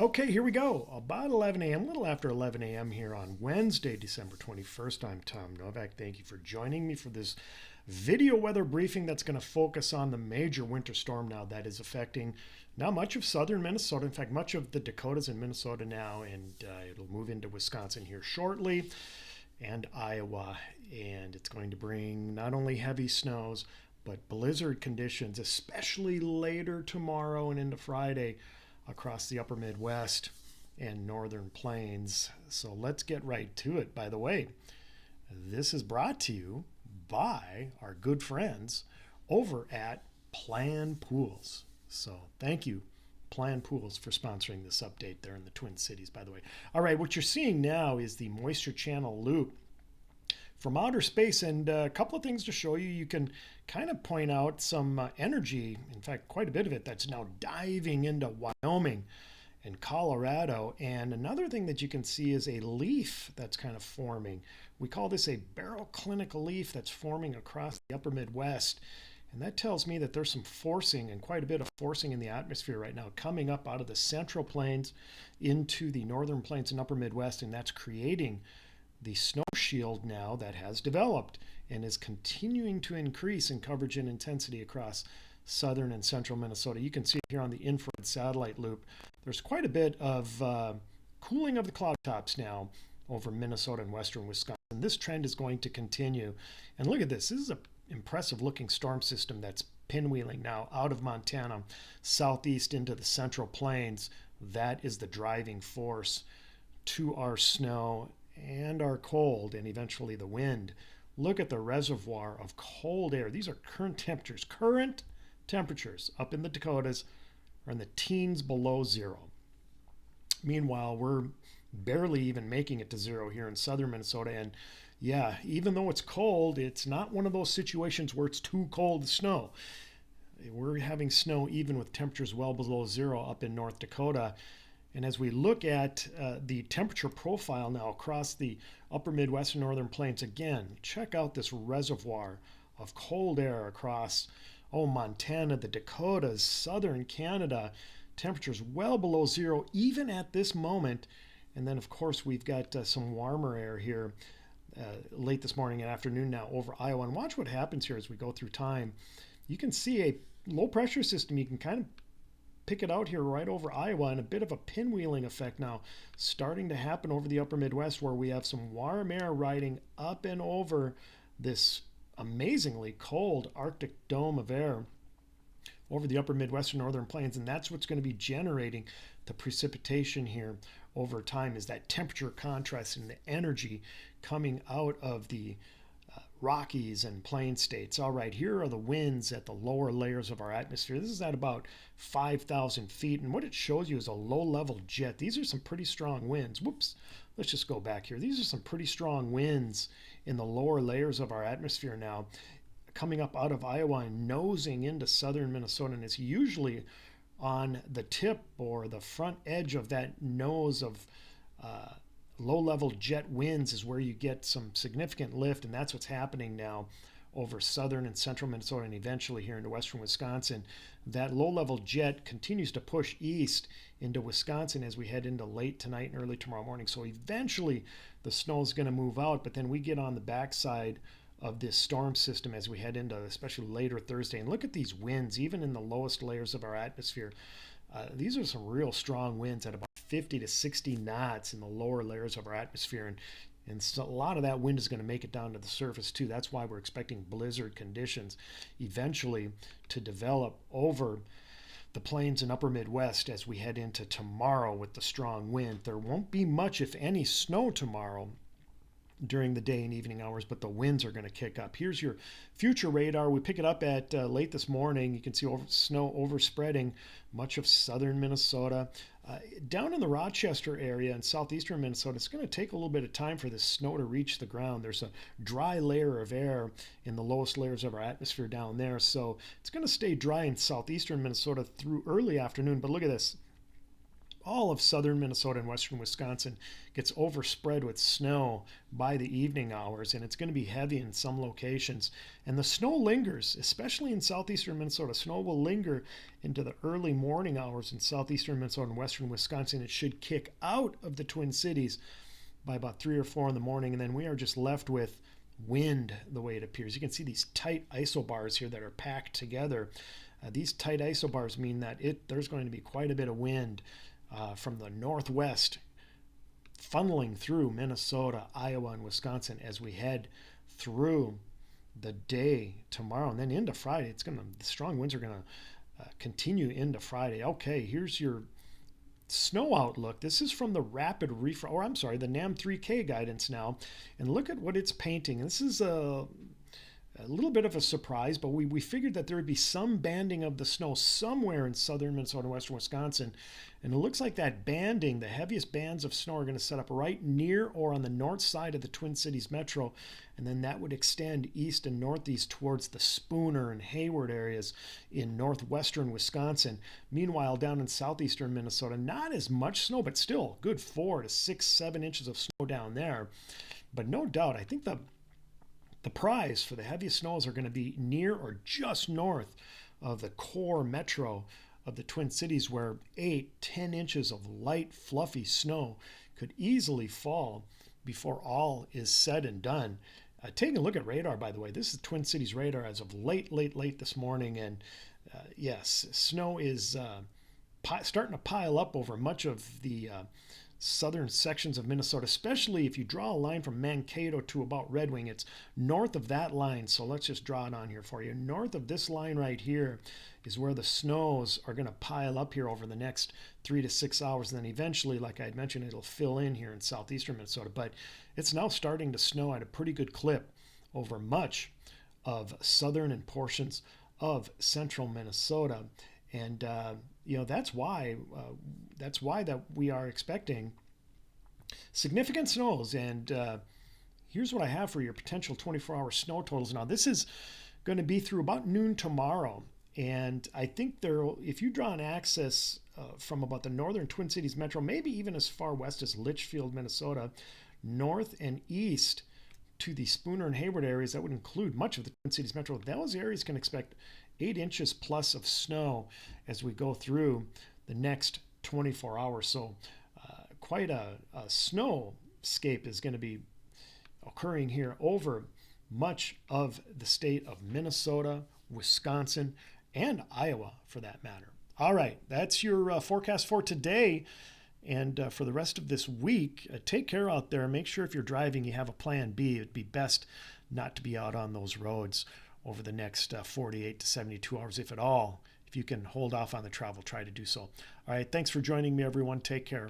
Okay, here we go. About 11 a.m., a little after 11 a.m. here on Wednesday, December 21st. I'm Tom Novak. Thank you for joining me for this video weather briefing that's going to focus on the major winter storm now that is affecting now much of southern Minnesota. In fact, much of the Dakotas and Minnesota now, and it'll move into Wisconsin here shortly and Iowa. And it's going to bring not only heavy snows, but blizzard conditions, especially later tomorrow and into Friday across the upper Midwest and northern plains. So let's get right to it. By the way, this is brought to you by our good friends over at Plan Pools. So thank you, Plan Pools, for sponsoring this update there in the Twin Cities, by the way. All right, what you're seeing now is the moisture channel loop from outer space, and a couple of things to show you. You can kind of point out some energy, in fact quite a bit of it, that's now diving into Wyoming and Colorado. And another thing that you can see is a leaf that's kind of forming. We call this a baroclinic leaf that's forming across the upper Midwest, and that tells me that there's some forcing, and quite a bit of forcing, in the atmosphere right now coming up out of the central plains into the northern plains and upper Midwest, and that's creating the snow shield now that has developed and is continuing to increase in coverage and intensity across southern and central Minnesota. You can see here on the infrared satellite loop, there's quite a bit of cooling of the cloud tops now over Minnesota and western Wisconsin. This trend is going to continue. And look at this. This is an impressive looking storm system that's pinwheeling now out of Montana southeast into the central plains. That is the driving force to our snow and our cold, and eventually the wind. Look at the reservoir of cold air. These are current temperatures. Current temperatures up in the Dakotas are in the teens below zero. Meanwhile, we're barely even making it to zero here in southern Minnesota. And yeah, even though it's cold, it's not one of those situations where it's too cold to snow. We're having snow even with temperatures well below zero up in North Dakota. And as we look at the temperature profile now across the upper Midwest and northern plains, again, check out this reservoir of cold air across, Montana, the Dakotas, southern Canada, temperatures well below zero even at this moment. And then, of course, we've got some warmer air here late this morning and afternoon now over Iowa. And watch what happens here as we go through time. You can see a low pressure system. You can kind of pick it out here right over Iowa, and a bit of a pinwheeling effect now starting to happen over the upper Midwest, where we have some warm air riding up and over this amazingly cold Arctic dome of air over the upper Midwest and northern plains. And that's what's going to be generating the precipitation here over time, is that temperature contrast and the energy coming out of the Rockies and plain states. All right, here are the winds at the lower layers of our atmosphere. This is at about 5,000 feet, and what it shows you is a low-level jet. These are some pretty strong winds. Whoops, let's just go back here. These are some pretty strong winds in the lower layers of our atmosphere now, coming up out of Iowa and nosing into southern Minnesota, and it's usually on the tip or the front edge of that nose of low-level jet winds is where you get some significant lift, and that's what's happening now over southern and central Minnesota and eventually here into western Wisconsin. That low-level jet continues to push east into Wisconsin as we head into late tonight and early tomorrow morning. So eventually the snow is going to move out, but then we get on the backside of this storm system as we head into especially later Thursday. And look at these winds, even in the lowest layers of our atmosphere. These are some real strong winds at about 50 to 60 knots in the lower layers of our atmosphere. And so a lot of that wind is going to make it down to the surface too. That's why we're expecting blizzard conditions eventually to develop over the plains and upper Midwest as we head into tomorrow with the strong wind. There won't be much, if any, snow tomorrow during the day and evening hours, but the winds are going to kick up. Here's your future radar. We pick it up at late this morning. You can see snow overspreading much of southern Minnesota. Down in the Rochester area in southeastern Minnesota, it's going to take a little bit of time for this snow to reach the ground. There's a dry layer of air in the lowest layers of our atmosphere down there, so it's going to stay dry in southeastern Minnesota through early afternoon. But look at this. all of southern Minnesota and western Wisconsin gets overspread with snow by the evening hours, and it's going to be heavy in some locations. And the snow lingers, especially in southeastern Minnesota. Snow will linger into the early morning hours in southeastern Minnesota and western Wisconsin. It should kick out of the Twin Cities by about 3 or 4 in the morning, and then we are just left with wind the way it appears. You can see these tight isobars here that are packed together. These tight isobars mean that there's going to be quite a bit of wind from the northwest funneling through Minnesota, Iowa, and Wisconsin as we head through the day tomorrow, and then into Friday. The strong winds are going to continue into Friday. Okay, here's your snow outlook. This is from the the NAM 3K guidance now, and look at what it's painting. This is a little bit of a surprise, but we figured that there would be some banding of the snow somewhere in southern Minnesota and western Wisconsin. And it looks like that banding, the heaviest bands of snow, are going to set up right near or on the north side of the Twin Cities metro. And then that would extend east and northeast towards the Spooner and Hayward areas in northwestern Wisconsin. Meanwhile, down in southeastern Minnesota, not as much snow, but still good 4 to 6, 7 inches of snow down there. But no doubt, I think the prize for the heaviest snows are going to be near or just north of the core metro of the Twin Cities, where 8-10 inches of light, fluffy snow could easily fall before all is said and done. Taking a look at radar, by the way, this is Twin Cities radar as of late this morning, and yes, snow is starting to pile up over much of the southern sections of Minnesota, especially if you draw a line from Mankato to about Red Wing. It's north of that line, so let's just draw it on here for you. North of this line right here is where the snows are going to pile up here over the next 3 to 6 hours, and then eventually, like I had mentioned, it'll fill in here in southeastern Minnesota. But it's now starting to snow at a pretty good clip over much of southern and portions of central Minnesota. And that's why that we are expecting significant snows. And here's what I have for your potential 24-hour snow totals. Now, this is going to be through about noon tomorrow, and I think if you draw an axis from about the northern Twin Cities metro, maybe even as far west as Litchfield, Minnesota, north and east to the Spooner and Hayward areas, that would include much of the Twin Cities metro. Those areas can expect 8 inches plus of snow as we go through the next 24 hours. So quite a snowscape is going to be occurring here over much of the state of Minnesota, Wisconsin, and Iowa for that matter. All right, that's your forecast for today and for the rest of this week. Take care out there. Make sure if you're driving you have a plan B. It'd be best not to be out on those roads over the next 48 to 72 hours, if at all. If you can hold off on the travel, try to do so. All right, thanks for joining me, everyone. Take care.